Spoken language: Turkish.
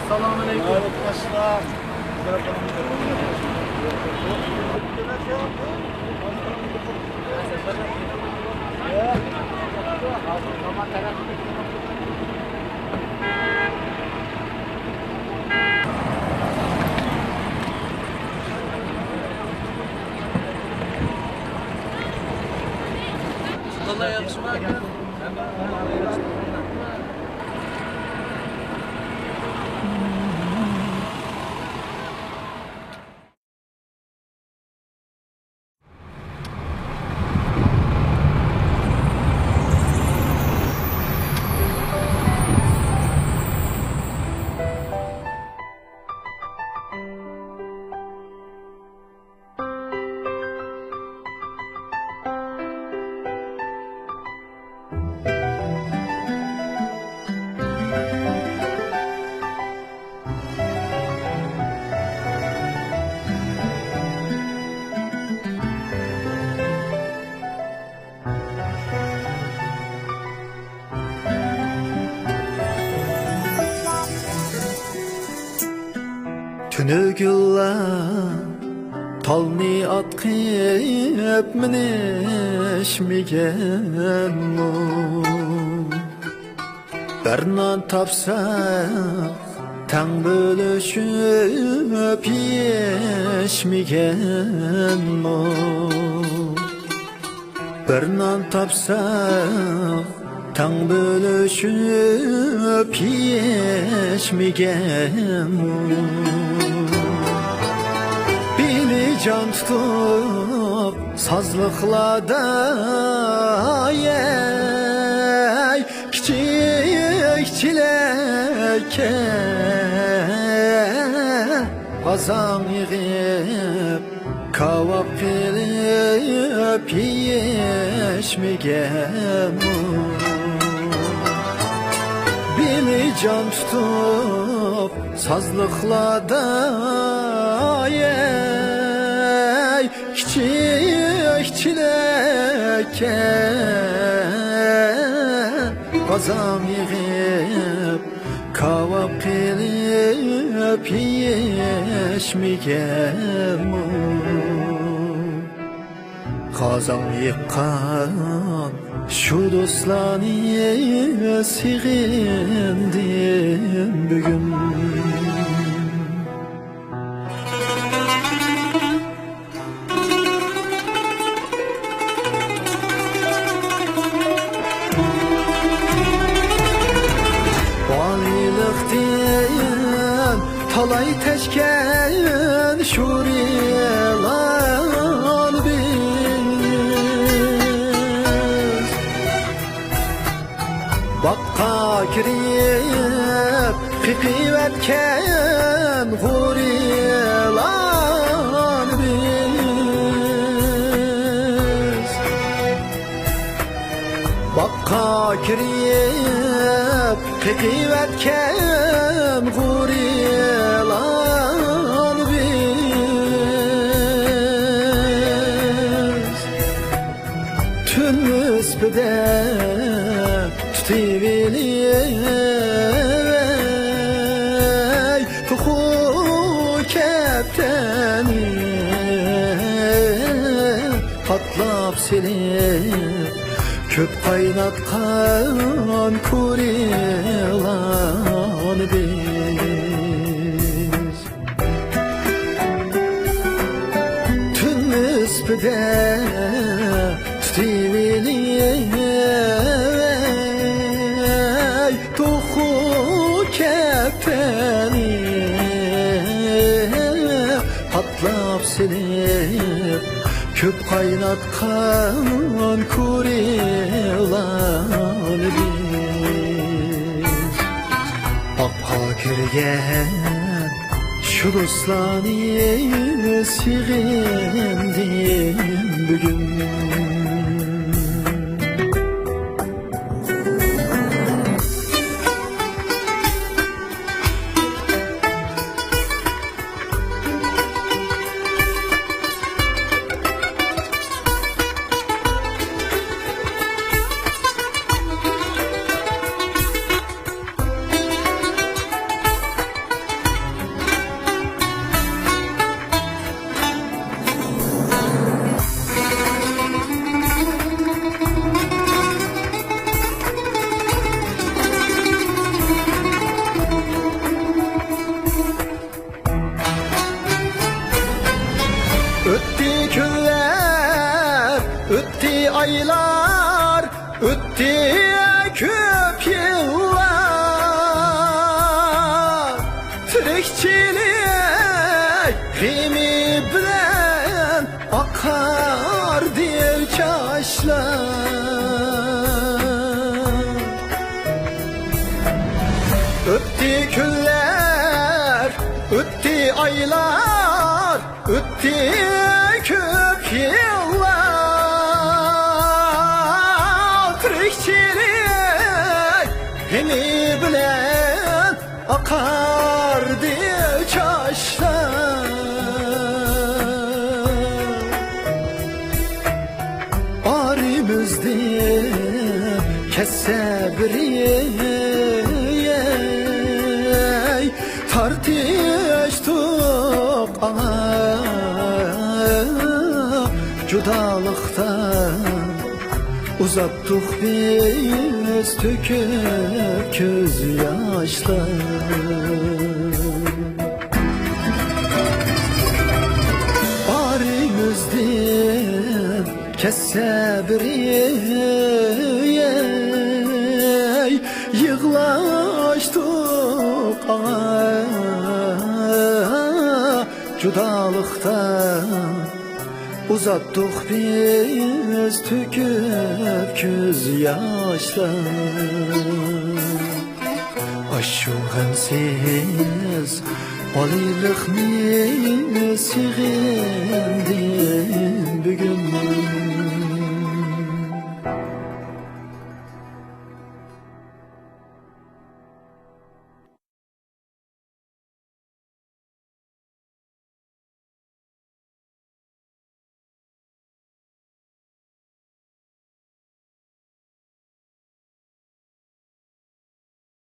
Selamünaleyküm. Aleykümselam. Vallahi yakışmak. Tünügüller talni atqip minişmigen mu Bernan tapsa tang bölüşüp yeşmigen mu Bernan tapsa tang bölüşüp yeşmigen mu Can tutup sazlıklarda yey Küçük çileke Bazan yığıp kavak pilip yeşmigem Beni can tutup sazlıklarda yey Küçük çileke Kazan yığıp kavak pilip yeşmigem Kazan yıkan şu dostlarını sığındım bugün Talay teşken şuriyelan biz Bakka girip kıkıvetken huriyelan biz Bakka girip kıkıvetken huriyelan biz Tün müsbide tutivili Tuhu kepteni Patlap silip köp kaynatkan kurilan biz Tün müsbide tutivili Tuhu kepteni Patlap silip köp kaynatkan kurilan biz Akpa kirgen şu dostlarını sığındım bugün aylar öttü köp yıllar Tirikçilik gemi bilen akar diye çaşlar Öttü günler, öttü aylar, öttü köp yıllar Tirikçilik gemi bilen akardı çaşlar Arimizde kesse tartıştık ana Judalıktan uzattık biz töküp göz yaşlar Arimizden kesse yığlaştık ana Judalıktan uzattık biz töküp göz yaşlar Aşu gamsiz Balılık mı sığındı